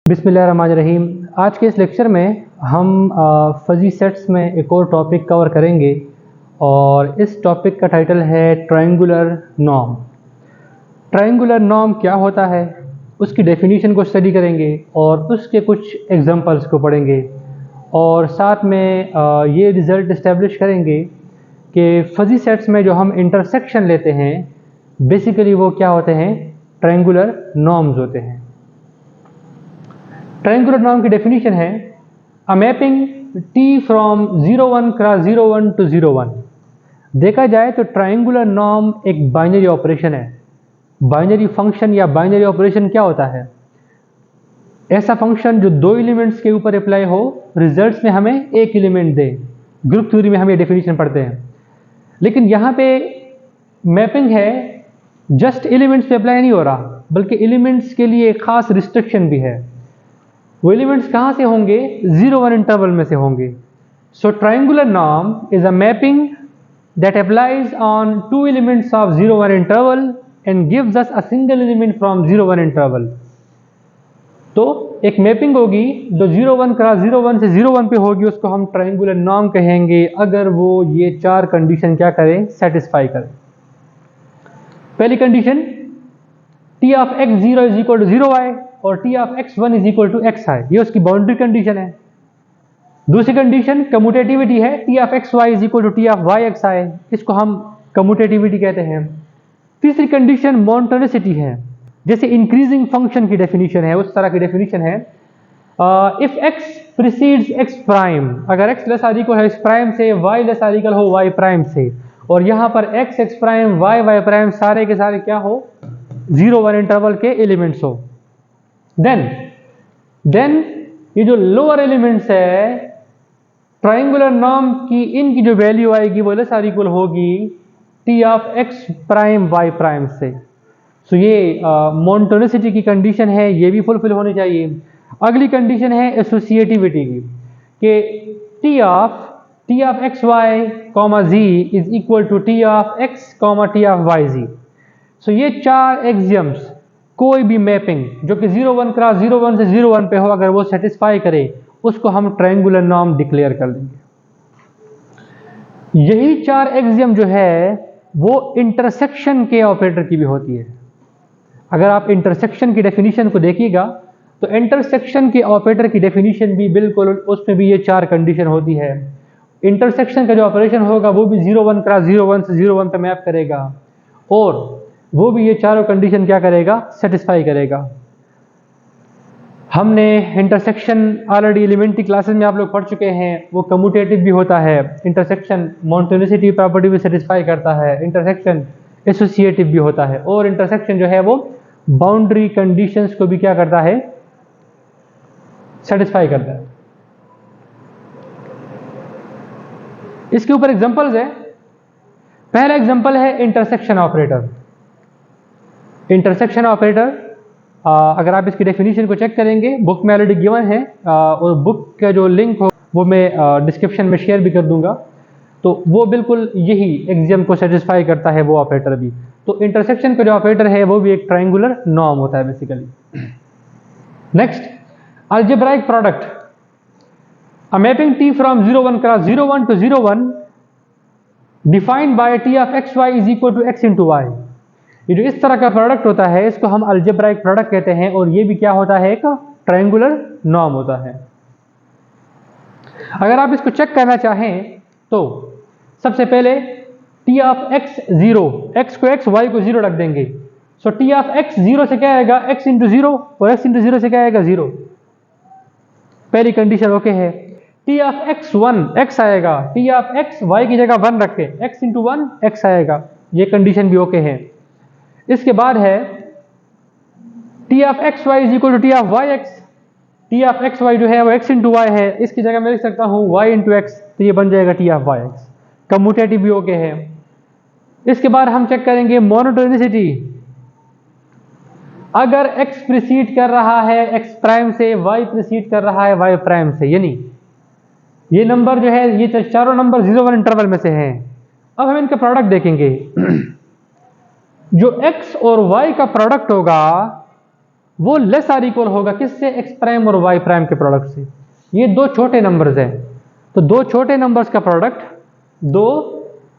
बिस्मिल्लाहिर्रहमानिर्रहीम। आज के इस लेक्चर में हम फजी सेट्स में एक और टॉपिक कवर करेंगे और इस टॉपिक का टाइटल है ट्रायंगुलर नॉर्म। ट्रायंगुलर नॉर्म क्या होता है, उसकी डेफिनेशन को स्टडी करेंगे और उसके कुछ एग्जांपल्स को पढ़ेंगे और साथ में ये रिज़ल्ट इस्टेब्लिश करेंगे कि फजी सेट्स में जो हम इंटरसेक्शन लेते हैं बेसिकली वो क्या होते हैं, ट्रायंगुलर नॉर्म्स होते हैं। ट्रायंगुलर नॉर्म की डेफिनेशन है a mapping T from 01 cross 01 to 01। देखा जाए तो ट्रायंगुलर नॉर्म एक बाइनरी ऑपरेशन है। बाइनरी फंक्शन या बाइनरी ऑपरेशन क्या होता है? ऐसा फंक्शन जो दो एलिमेंट्स के ऊपर अप्लाई हो, रिजल्ट्स में हमें एक एलिमेंट दे। ग्रुप थ्योरी में हम ये डेफिनेशन पढ़ते हैं, लेकिन यहाँ पे मैपिंग है जस्ट एलिमेंट्स पे अप्लाई नहीं हो रहा, बल्कि एलिमेंट्स के लिए एक खास रिस्ट्रिक्शन भी है। वो एलिमेंट्स कहाँ से होंगे? 0-1 इंटरवल में से होंगे। So triangular norm is a mapping that applies on two elements of 0-1 interval and gives us a single element from 0-1 interval. तो एक मैपिंग होगी जो 0-1 क्रॉस 0-1 से 0-1 पे होगी, उसको हम ट्रायंगुलर नॉर्म कहेंगे अगर वो ये चार कंडीशन क्या करें, सेटिस्फाई करें। पहली condition T of x0 is equal to 0y और T of x1 is equal to xi, ये उसकी बाउंड्री कंडीशन है। दूसरी कंडीशन कम्यूटेटिविटी है, T of xy is equal to T of yxi, इसको हम कम्यूटेटिविटी कहते हैं। तीसरी कंडीशन मोनोटोनिसिटी है, जैसे इंक्रीजिंग फंक्शन की डेफिनेशन है, उस तरह की डेफिनेशन है। If x precedes x prime, अगर x लेस आर इक्वल है x प्राइम से, y लेस आर इक्वल हो y प्राइम से, और यहाँ पर x प्राइम y प्राइम सारे के सारे क्या हो, 0-1 इंटरवल के एलिमेंट्स हो, देन ये जो लोअर एलिमेंट्स है ट्रायंगुलर नॉर्म की, इनकी जो वैल्यू आएगी वो लेस आर इक्वल होगी T of x prime y prime से। सो ये मोनोटोनिसिटी की कंडीशन है, ये भी फुलफिल होनी चाहिए। अगली कंडीशन है एसोसिएटिविटी की, कि T of x y comma z is equal to T of x comma T of y z। So ये चार एक्सियम्स, कोई भी मैपिंग जो कि 0-1 क्रॉस 0-1 से 0-1 पे हो, अगर वो सेटिस्फाई करे उसको हम ट्रायंगुलर नॉर्म डिक्लेयर कर देंगे। यही चार एक्सियम जो है वो इंटरसेक्शन के ऑपरेटर की भी होती है। अगर आप इंटरसेक्शन की डेफिनेशन को देखिएगा तो इंटरसेक्शन के ऑपरेटर की डेफिनेशन भी बिल्कुल उसमें भी ये चार कंडीशन होती है। इंटरसेक्शन का जो ऑपरेशन होगा वो भी 0-1 क्रॉस 0-1 से 0-1 पे मैप करेगा और वो भी ये चारों कंडीशन क्या करेगा, सेटिस्फाई करेगा। हमने इंटरसेक्शन ऑलरेडी एलिमेंट्री क्लासेस में आप लोग पढ़ चुके हैं, वो कम्यूटेटिव भी होता है, इंटरसेक्शन मोनोटोनिसिटी प्रॉपर्टी भी सेटिस्फाई करता है, इंटरसेक्शन एसोसिएटिव भी होता है, और इंटरसेक्शन जो है वो बाउंड्री कंडीशंस को भी क्या करता है, सेटिस्फाई करता है। इसके ऊपर एग्जांपल्स है। पहला एग्जांपल है इंटरसेक्शन ऑपरेटर। इंटरसेक्शन ऑपरेटर, अगर आप इसकी डेफिनेशन को चेक करेंगे, बुक में ऑलरेडी गिवन है और बुक का जो लिंक हो वो मैं डिस्क्रिप्शन में शेयर भी कर दूंगा, तो वो बिल्कुल यही एक्सियम को सेटिस्फाई करता है वो ऑपरेटर भी। तो इंटरसेक्शन का जो ऑपरेटर है वो भी एक ट्रायंगुलर नॉर्म होता है basically. Next, algebraic product, a mapping T from 0-1 cross 0-1 to 0-1 defined by T of xy is equal to x into y. ये जो इस तरह का प्रोडक्ट होता है इसको हम अलजेब्राइक प्रोडक्ट कहते हैं और ये भी क्या होता है, एक ट्रायंगुलर नॉर्म होता है। अगर आप इसको चेक करना चाहें तो सबसे पहले T ऑफ x 0, x को x, y को 0 रख देंगे। सो T ऑफ x 0 से क्या आएगा, x इंटू 0, और x इंटू 0 से क्या आएगा, 0। पहली कंडीशन ओके है। T ऑफ x 1, x आएगा, T ऑफ x y की जगह 1 रख के x इंटू 1 x आएगा, ये कंडीशन भी ओके है। इसके बाद है T of x y is equal to T of y x. T of x y जो है वो x इंटू वाई है, इसकी जगह मैं लिख सकता हूँ y इंटू एक्स, तो ये बन जाएगा T of y x. Commutative भी ओके है। इसके बाद हम चेक करेंगे मोनोटोनिसिटी। अगर x प्रीसीड कर रहा है x प्राइम से, y प्रीसीड कर रहा है y प्राइम से, यानी ये नंबर जो है ये चारों नंबर 0-1 इंटरवल में से हैं। अब हम इनका प्रोडक्ट देखेंगे। जो x और y का प्रोडक्ट होगा वो लेस आर इक्वल होगा किससे, एक्स प्राइम और वाई प्राइम के प्रोडक्ट से। ये दो छोटे नंबर्स हैं, तो दो छोटे नंबर्स का प्रोडक्ट दो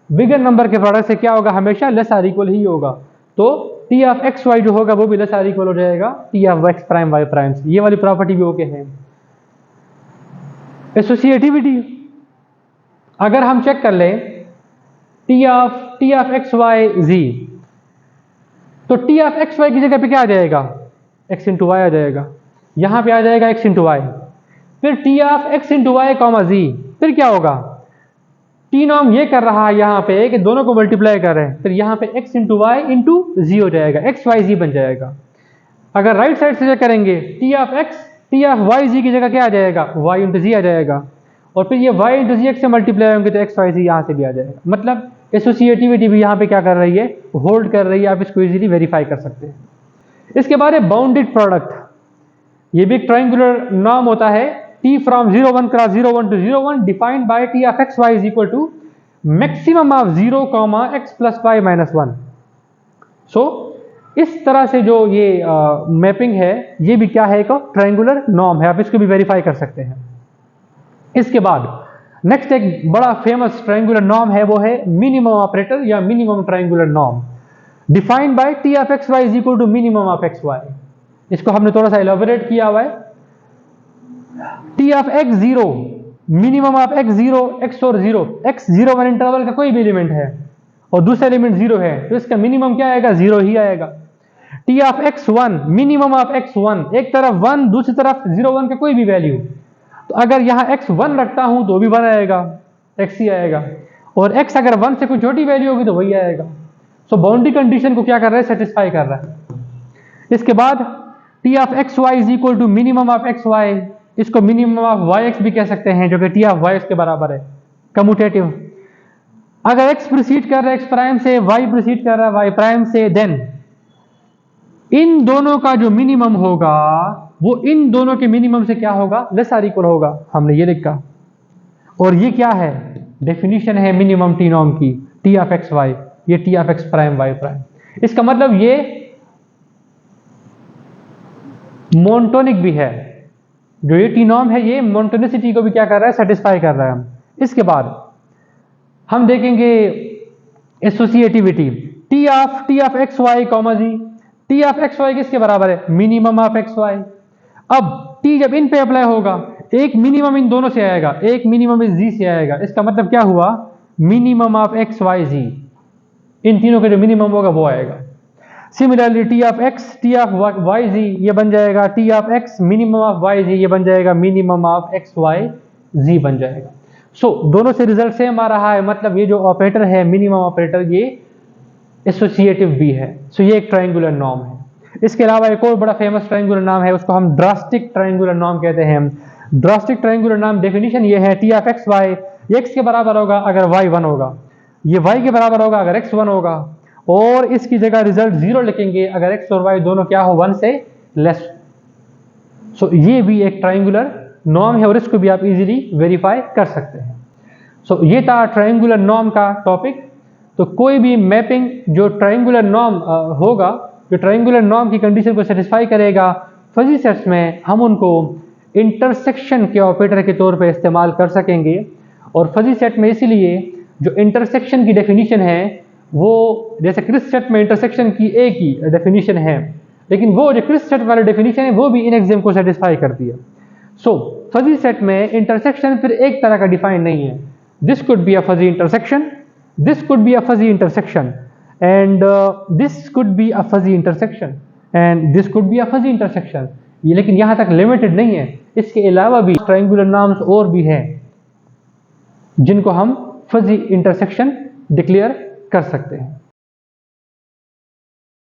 बिगर नंबर के प्रोडक्ट से क्या होगा, हमेशा लेस आर इक्वल ही होगा। तो टी ऑफ एक्स वाई जो होगा वो भी लेस आर इक्वल हो जाएगा T of x prime y prime से। ये वाली प्रॉपर्टी भी ओके है। एसोसिएटिविटी अगर हम चेक कर लें टी ऑफ एक्स वाई जी, तो टी ऑफ एक्स वाई की जगह पे क्या आ जाएगा, एक्स इंटू वाई आ जाएगा, यहां पे आ जाएगा एक्स इंटू वाई। फिर T of x into y comma g, फिर क्या होगा, टी नॉम ये कर रहा है यहाँ पे कि दोनों को मल्टीप्लाई कर रहे हैं, फिर यहाँ पे x into y into g हो जाएगा, एक्स वाई जी बन जाएगा। अगर राइट साइड से चेक करेंगे T of x T of y g की जगह क्या आ जाएगा, वाई इंटू जी आ जाएगा, और फिर ये वाई इंटू जी एक्स से मल्टीप्लाई होंगे तो एक्स वाई जी यहाँ से भी आ जाएगा। मतलब एसोसिएटिविटी भी यहाँ पे क्या कर रही है, होल्ड कर रही है। आप इसको इजीली वेरीफाई कर सकते हैं। इसके बाद है बाउंडेड प्रोडक्ट। ये भी एक ट्राइंगुलर नॉर्म होता है, t from 01 cross 01 to 01 defined by t of x y is equal to maximum of 0 comma x plus y minus 1। सो इस तरह से जो ये मैपिंग है ये भी क्या है, एक ट्राइंगुलर नॉर्म है। आप इसको भी वेरीफाई कर सकते हैं। इसके बाद नेक्स्ट एक बड़ा फेमस ट्राइंगुलर नॉर्म है, वो है मिनिमम ऑपरेटर या minimum triangular norm defined by T of x y is equal to minimum of x y. इसको हमने थोड़ा सा एलैबोरेट किया हुआ है। T of x zero, minimum of x zero, x और zero, x zero one interval का कोई भी एलिमेंट है और दूसरा एलिमेंट जीरो है तो इसका मिनिमम क्या आएगा, जीरो ही आएगा। T of x one, minimum of x one, एक तरफ वन दूसरी तरफ जीरो वन का कोई भी वैल्यू, तो अगर यहां एक्स वन रखता हूं तो भी वन आएगा, एक्स ही आएगा, और एक्स अगर वन से कोई छोटी वैल्यू होगी तो वही आएगा। सो बाउंड्री कंडीशन को क्या कर रहा है, सेटिस्फाई कर रहा है। इसके बाद T of x y is equal to minimum of x y, इसको मिनिमम ऑफ वाई एक्स भी कह सकते हैं जो कि टी ऑफ वाई एक्स के बराबर है, कम्यूटेटिव। अगर एक्स प्रोसीड कर रहा है एक्स प्राइम से, वाई प्रोसीड कर रहा है वाई प्राइम से, देन इन दोनों का जो मिनिमम होगा वो इन दोनों के मिनिमम से क्या होगा, लेस आर इक्वल होगा। हमने ये लिखा, और ये क्या है, डेफिनेशन है मिनिमम टी नॉर्म की, टी ऑफ एक्स वाई, ये T of x prime y prime. इसका मतलब ये मोनोटोनिक भी है, जो ये टी नॉर्म है ये मोनोटोनिसिटी को भी क्या कर रहा है, सेटिस्फाई कर रहा है। इसके बाद हम देखेंगे associativity, T of x y comma z, T of x y किसके बराबर है, मिनिमम ऑफ एक्स वाई। अब टी जब इन पे अप्लाई होगा एक मिनिमम इन दोनों से आएगा, एक मिनिमम इस जी से आएगा। इसका मतलब क्या हुआ, minimum of x y g, इन तीनों का जो मिनिमम होगा वो आएगा। Similarly T of x T of y g ये बन जाएगा T of x minimum of y g, ये बन जाएगा minimum of x y g बन जाएगा। सो दोनों से रिजल्ट सेम आ रहा है, मतलब ये जो ऑपरेटर है मिनिमम ऑपरेटर ये एसोसिएटिव भी है। सो ये एक ट्राइंगुलर नॉर्म है। इसके अलावा एक और बड़ा फेमस ट्राइंगुलर नॉर्म है, उसको हम ड्रास्टिक ट्राइंगुलर नॉर्म कहते हैं। ड्रास्टिक ट्राइंगुलर नॉर्म डेफिनेशन ये है, T of x y x के बराबर होगा अगर वाई वन होगा, ये वाई के बराबर होगा अगर एक्स वन होगा, और इसकी जगह रिजल्ट जीरो लिखेंगे अगर एक्स और वाई दोनों क्या हो, वन से लेस। सो ये भी एक ट्राइंगुलर नॉर्म है और इसको भी आप इजीली वेरीफाई कर सकते हैं। सो ये था ट्राइंगुलर नॉर्म का टॉपिक। तो कोई भी मैपिंग जो ट्राइंगुलर नॉर्म होगा, जो ट्राइंगुलर नॉर्म की कंडीशन को सेटिस्फाई करेगा, फजी सेट्स में हम उनको इंटरसेक्शन के ऑपरेटर के तौर पे इस्तेमाल कर सकेंगे। और फजी सेट में इसीलिए जो इंटरसेक्शन की डेफिनेशन है वो, जैसे क्रिस सेट में इंटरसेक्शन की एक ही डेफिनेशन है, लेकिन वो जो क्रिस सेट वाली डेफिनेशन है वो भी इन एग्जाम को सेटिस्फाई करती है। सो फजी सेट में इंटरसेक्शन फिर एक तरह का डिफाइन नहीं है। This could be a fuzzy intersection, this could be a fuzzy intersection, and this could be a fuzzy intersection, and this could be a fuzzy intersection. ये लेकिन यहाँ तक लिमिटेड नहीं है, इसके अलावा भी ट्राइंगुलर नॉर्म्स और भी हैं जिनको हम फजी इंटरसेक्शन डिक्लेयर कर सकते हैं।